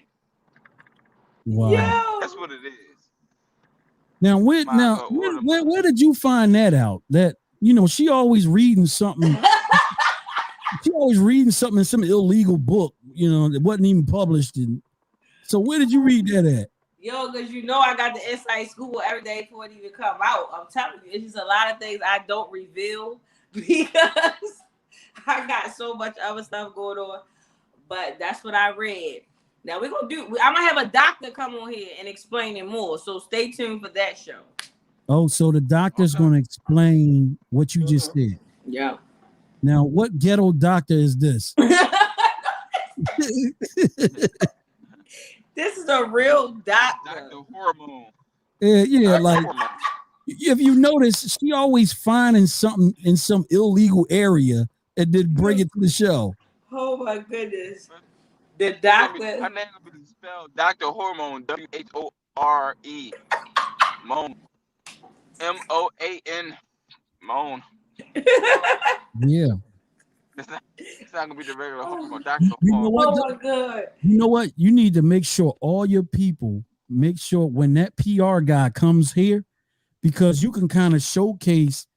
Wow. Yo. That's what it is. Now, Might as well order my. where did you find that out? That she always reading something. She always reading something in some illegal book, that wasn't even published. And so, where did you read that at? Yo, because I got the inside school every day before it even come out. I'm telling you, it's just a lot of things I don't reveal because I got so much other stuff going on. But that's what I read. Now we're gonna do. I'm gonna have a doctor come on here and explain it more. So stay tuned for that show. Oh, so the doctor's Okay. going to explain what you just said. Yeah. Now, what ghetto doctor is this? This is a real doctor. Dr. Hormone. Yeah, Dr. like Hormone. if you notice, she always finding something in some illegal area and then bring it to the show. Oh my goodness. The Her doctor. name gonna be spelled Dr. Hormone. WHORE. Moan. MOAN. Moan. Yeah. It's not gonna be the regular hormone. Dr. You know Hormone. what? Oh my god. You know what? You need to make sure all your people make sure when that PR guy comes here, because you can kind of showcase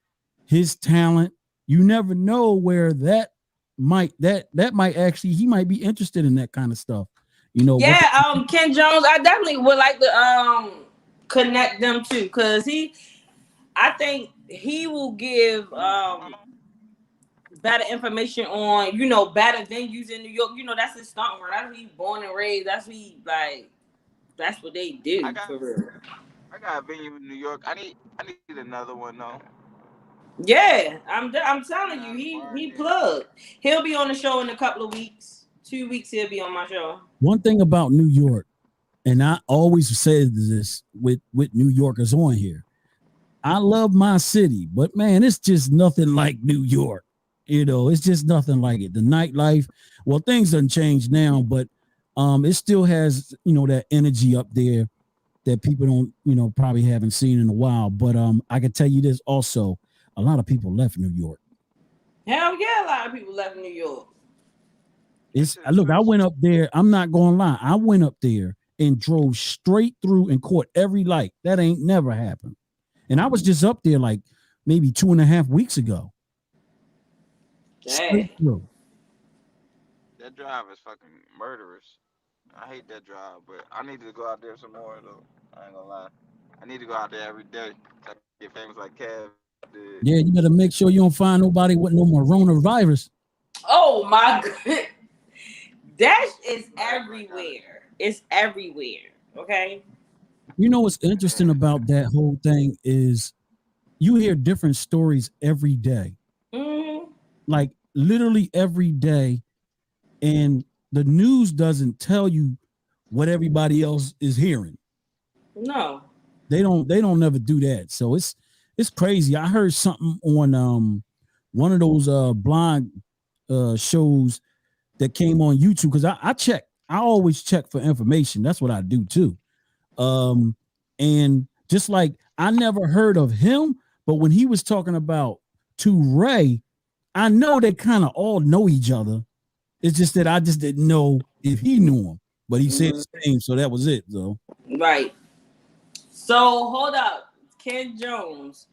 his talent. You never know where that might actually he might be interested in that kind of stuff. Yeah, Ken Jones, I definitely would like to connect them too, because I think he will give better information on, better venues in New York. That's his stunt work. That's where he born and raised. That's what they do for real. I got a venue in New York. I need another one though. Yeah, I'm telling you, he plugged. He'll be on the show in a couple of weeks. 2 weeks he'll be on my show. One thing about New York, and I always say this with New Yorkers on here, I love my city, but man, it's just nothing like New York. It's just nothing like it. The nightlife, well, things done changed now, but it still has that energy up there that people don't probably haven't seen in a while. But I can tell you this also, a lot of people left New York. Hell yeah, a lot of people left New York. Look, I went up there. I'm not gonna lie. I went up there and drove straight through and caught every light. That ain't never happened. And I was just up there like maybe 2.5 weeks ago. Straight through. That drive is fucking murderous. I hate that drive, but I need to go out there some more though. I ain't gonna lie. I need to go out there every day so I can get famous like Kev did. Yeah, you better make sure you don't find nobody with no coronavirus. Oh my god. That is everywhere. It's everywhere. Okay. You know what's interesting about that whole thing is you hear different stories every day. Mm-hmm. Like literally every day. And the news doesn't tell you what everybody else is hearing. No. They don't never do that. So it's crazy. I heard something on one of those blind shows that came on YouTube because I check. I always check for information. That's what I do too. And just like I never heard of him, but when he was talking about to Ray, I know they kind of all know each other. It's just that I just didn't know if he knew him, but he said his name, so that was it, though. Right. So hold up, Ken Jones.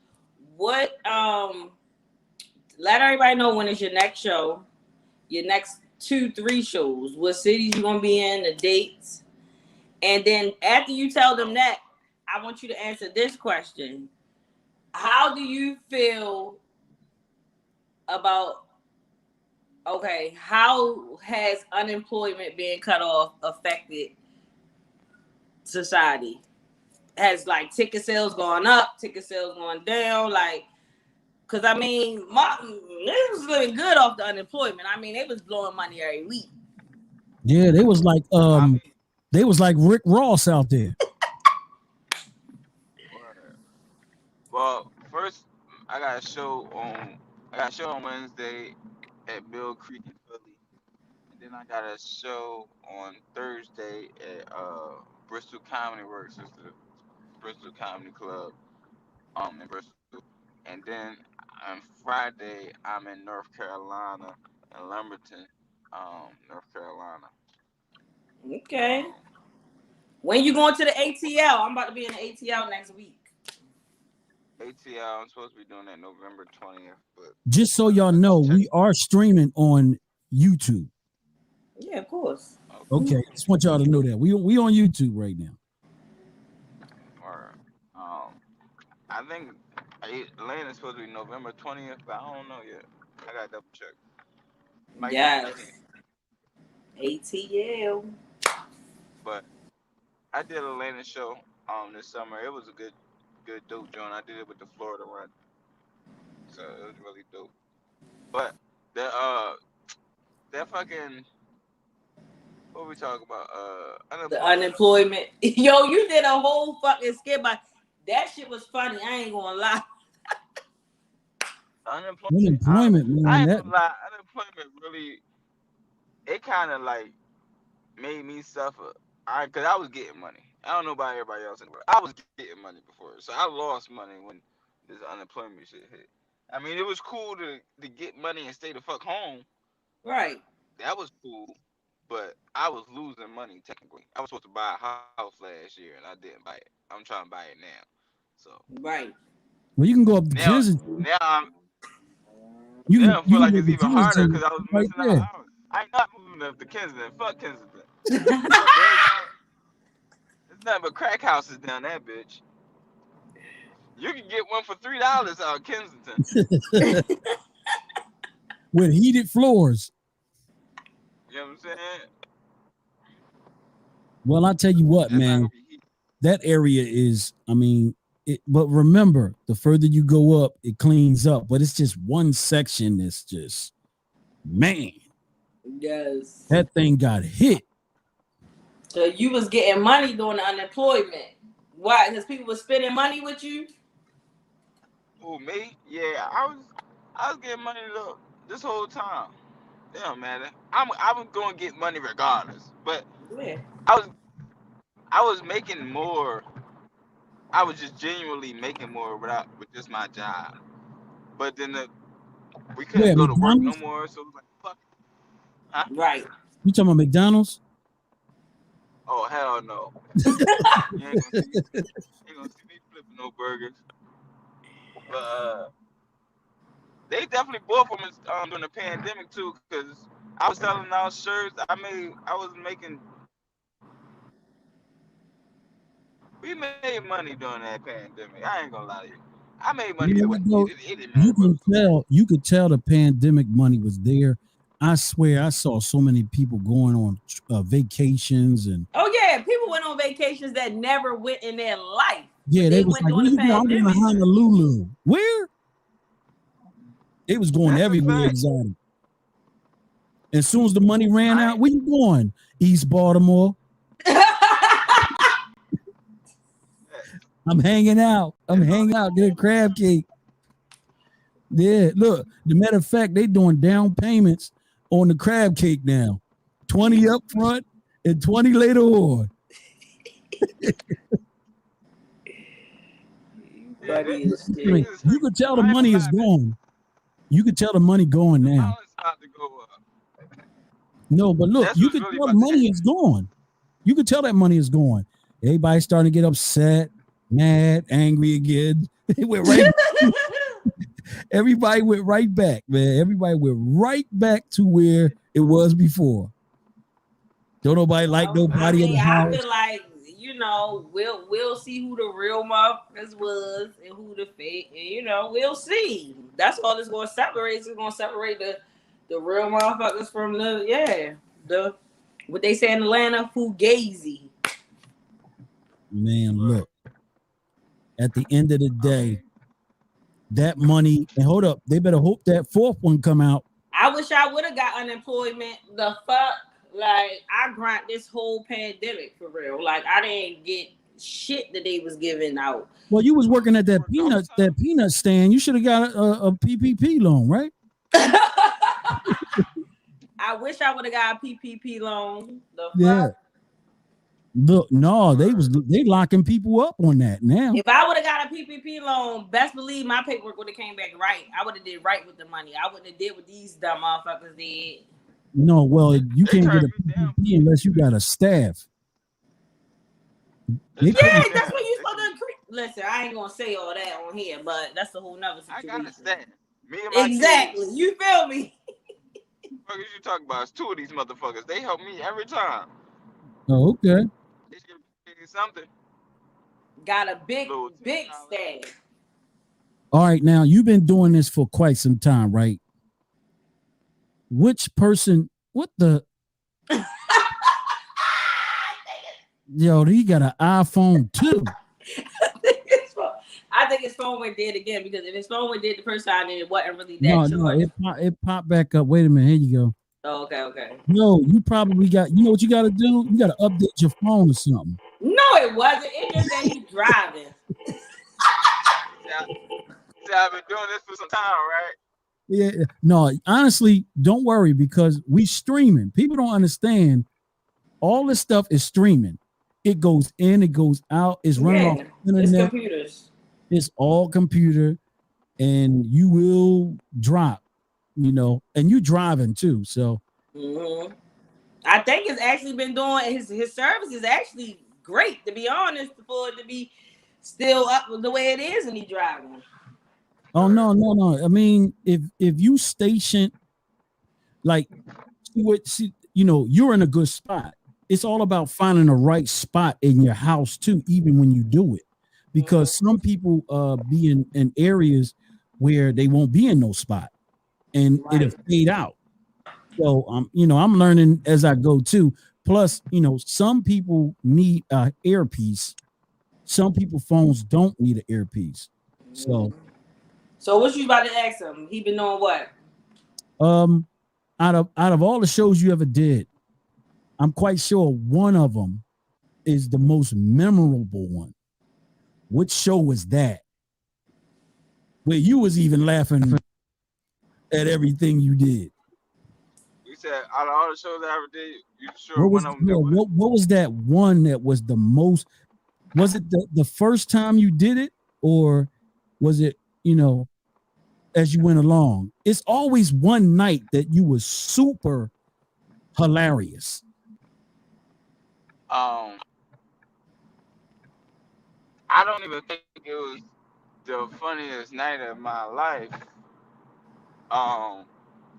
What? Let everybody know when is your next show, your next 2-3 shows, what cities you're gonna be in, the dates, and then after you tell them that, I want you to answer this question: how do you feel about? Okay, how has unemployment being cut off affected society? Has like ticket sales gone up, ticket sales going down? Like, because I mean, they was living good off the unemployment. I mean, they was blowing money every week. Yeah, they was like Rick Ross out there. Well, first I got a show on Wednesday at Mill Creek in Philly, and then I got a show on Thursday at Bristol Comedy Works, it's the Bristol Comedy Club in Bristol, and then on Friday I'm in North Carolina in Lumberton, North Carolina. Okay. When you going to the ATL? I'm about to be in the ATL next week. ATL, I'm supposed to be doing that November 20th, but Just so y'all know, we are streaming on YouTube. Yeah, of course. Okay, I just want y'all to know that we on YouTube right now. Or I think Atlanta's supposed to be November 20th, but I don't know yet. I gotta double check. Yes. ATL. But I did a Atlanta show this summer. It was a good dope joint. I did it with the Florida Run, so it was really dope. But that fucking what we talk about? The unemployment. Yo, you did a whole fucking skit by that shit was funny. I ain't gonna lie. Unemployment, man. I ain't gonna lie. Unemployment really, it kind of like made me suffer. Cause I was getting money. I don't know about everybody else in the world. I was getting money before, so I lost money when this unemployment shit hit. I mean, it was cool to get money and stay the fuck home. Right. That was cool, but I was losing money technically. I was supposed to buy a house last year and I didn't buy it. I'm trying to buy it now. So right. Well, you can go up to Kensington. Now I feel like it's even harder because I was missing out. I'm not moving up to Kensington. Fuck Kensington. There's nothing but crack houses down that bitch. You can get one for $3 out of Kensington. With heated floors. You know what I'm saying? Well, I tell you what, man, that area is, I mean, but remember, the further you go up, it cleans up, but it's just one section that's just, man. Yes. That thing got hit. So you was getting money during the unemployment. Why? Because people were spending money with you? Who, me? Yeah, I was getting money this whole time. It don't matter. I'm gonna get money regardless. But yeah. I was making more. I was just genuinely making more with just my job. But then we couldn't go to work no more, so it was like fuck. Huh? Right. You talking about McDonald's? Oh hell no. You ain't gonna see me flipping no burgers. But they definitely bought from us during the pandemic too, because I was selling out shirts. We made money during that pandemic. I ain't gonna lie to you. I made money. You could tell the pandemic money was there. I swear, I saw so many people going on vacations and. Oh yeah, people went on vacations that never went in their life. Yeah, they was like, "I'm going to Honolulu." Where? It was going everywhere exotic. As soon as the money ran out, where you going? East Baltimore. I'm hanging out. Get a crab cake. Yeah, look. The matter of fact, they doing down payments on the crab cake now. 20 up front and 20 later on. Funny as I mean, shit. you could tell the money is gone. You could tell the money going now. About to go up. No, but look, That's you what's could really tell the about to money happen. is gone. You could tell that money is gone. Everybody's starting to get upset, mad, angry again. They went right. Everybody went right back, man. Everybody went right back to where it was before. Don't nobody like I nobody in mean, the I house. feel like we'll see who the real motherfuckers was and who the fake, and we'll see. That's all that's going to separate. It's going to separate the real motherfuckers from the what they say in Atlanta, fugazi. Man, look. At the end of the day, that money, and hold up, they better hope that fourth one come out. I wish I would have got unemployment. The fuck, like I grind this whole pandemic for real. Like I didn't get shit that they was giving out. Well, you was working at that peanut stand. You should have got a PPP loan, right? I wish I would have got a PPP loan. The fuck? Yeah. Look, no, they locking people up on that now. If I would have got a PPP loan, best believe my paperwork would have came back right. I would have did right with the money. I wouldn't have did what these dumb motherfuckers did. No, well, you can't get a PPP unless you got a staff. Yeah, that's what you supposed to increase. Listen, I ain't gonna say all that on here, but that's a whole nother situation. I got a staff. Me and my exactly. Kids. You feel me? What you talking about? It's two of these motherfuckers. They help me every time. Oh, okay. They should give me something. Got a big staff. All right, now you've been doing this for quite some time, right? Which person? What the? Yo, he got an iPhone too. I think his phone went dead again because if his phone went dead the first time, then it wasn't really that. No, it popped back up. Wait a minute, here you go. Oh, okay. No, you probably got. You know what you got to do? You got to update your phone or something. No, it wasn't. It just that he's driving. I've been doing this for some time, right? Yeah. No, honestly, don't worry because we streaming. People don't understand. All this stuff is streaming. It goes in, it goes out. It's running off the internet. It's computers. It's all computer, and you will drop. And you driving too. So I think it's actually been doing his service is actually great, to be honest, for it to be still up the way it is and he driving. Oh no. I mean, if you station like you're in a good spot. It's all about finding the right spot in your house too, even when you do it. Because some people be in areas where they won't be in no spot. And it'll fade out. So I'm learning as I go too. Plus, some people need an earpiece. Some people phones don't need an earpiece. So what you about to ask him? He been doing what? Out of all the shows you ever did, I'm quite sure one of them is the most memorable one. Which show was that? Where you was even laughing at everything you did. You said out of all the shows I ever did, you sure what was that one that was the most? Was it the first time you did it, or was it as you went along? It's always one night that you was super hilarious. I don't even think it was the funniest night of my life.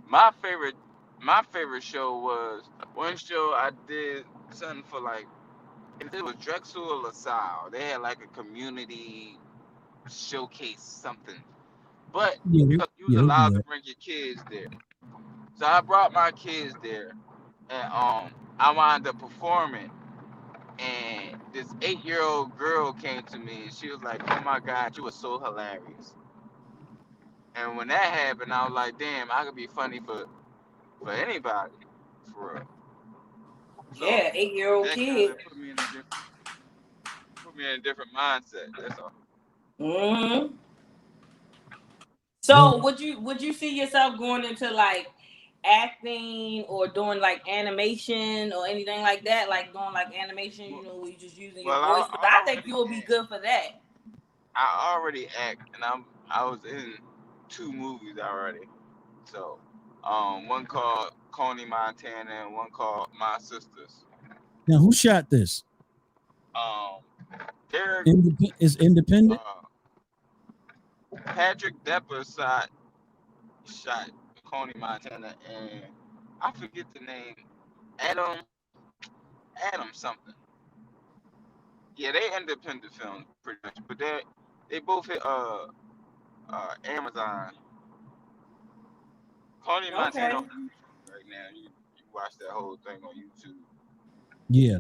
My favorite show was one show I did something for like it was Drexel or LaSalle. They had like a community showcase something, but you was allowed to bring your kids there. So I brought my kids there, and I wound up performing. And this 8-year-old girl came to me and she was like, "Oh my God, you were so hilarious." And when that happened, I was like, "Damn, I could be funny for anybody, for real." So 8-year-old kid. Put put me in a different mindset. That's all. Mm-hmm. So would you see yourself going into like acting or doing like animation or anything like that? Like doing like animation, you know, where you just using your voice? Because I think you'll be good for that. I already act, and I was in 2 movies already. So, one called Coney Montana and one called My Sisters. Now, who shot this? Derek Is independent? Patrick Depper shot Coney Montana, and I forget the name. Adam something. Yeah, they independent films pretty much, but they both hit Amazon. Coney Montana Okay. right now. You watch that whole thing on YouTube. Yeah.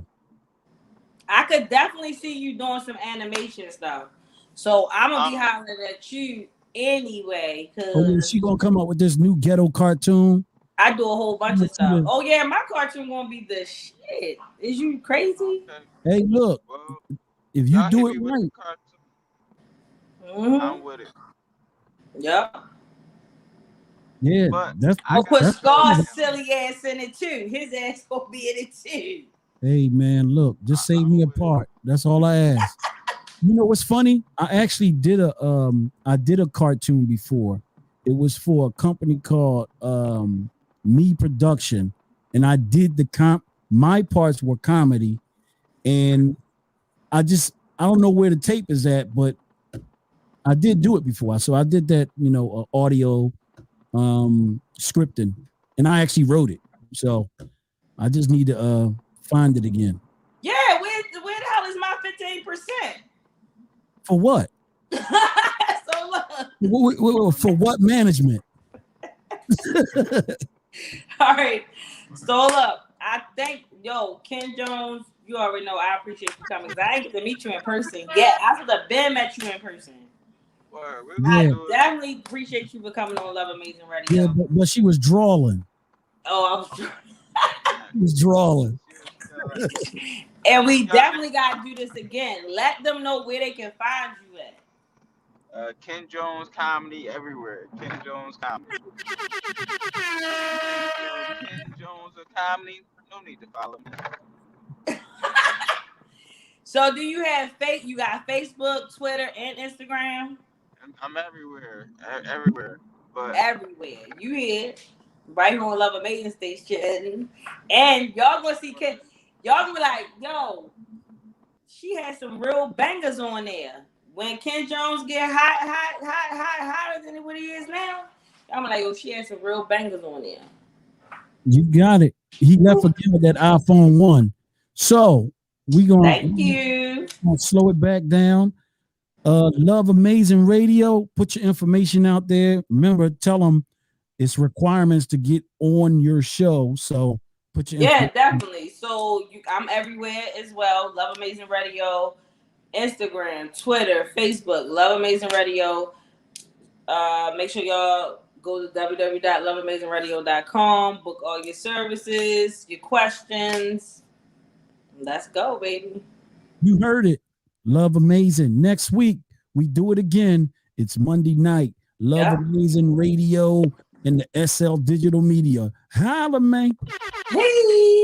I could definitely see you doing some animation stuff. So I'm gonna be hollering at you anyway. Cause she gonna come up with this new ghetto cartoon? I do a whole bunch of stuff. Oh yeah, my cartoon gonna be the shit. Is you crazy? Okay. Hey, look, Well, if you do it right, I'm with it. Yep. Yeah, but I'll put Scar's silly ass in it too. His ass gonna be in it too. Hey man, look, just save me a part. That's all I ask. You know what's funny? I actually did a cartoon before. It was for a company called Me Production, and I did my parts were comedy, and I don't know where the tape is at, but I did do it before. So I did that, audio scripting, and I actually wrote it. So I just need to find it again. Yeah, where the hell is my 15%? For what? So look. For what management? All right. So look, I think Ken Jones, you already know I appreciate you coming because I ain't get to meet you in person yet. I should have been met you in person. I definitely appreciate you for coming on Love Amazing Radio. Yeah, but she was drawling. Oh, I was drawling. And we definitely got to do this again. Let them know where they can find you at. Ken Jones Comedy everywhere. Ken Jones Comedy. Ken Jones Comedy. No need to follow me. So do you have you got Facebook, Twitter, and Instagram? I'm everywhere. Everywhere. But everywhere. You here. Right here on Love Amazing Station. And y'all gonna see Ken. Y'all gonna be like, yo, she had some real bangers on there. When Ken Jones get hotter than what he is now, I'm like, yo, she had some real bangers on there. You got it. He left again with that iPhone 1. So we gonna thank you. Gonna slow it back down. Love Amazing Radio. Put your information out there. Remember, tell them it's requirements to get on your show. So put your definitely. So I'm everywhere as well. Love Amazing Radio, Instagram, Twitter, Facebook. Love Amazing Radio. Make sure y'all go to www.loveamazingradio.com. Book all your services, your questions. Let's go, baby. You heard it. Love Amazing. Next week we do it again. It's Monday night. Love Amazing Radio and the SL Digital Media. Holla, man. Hey.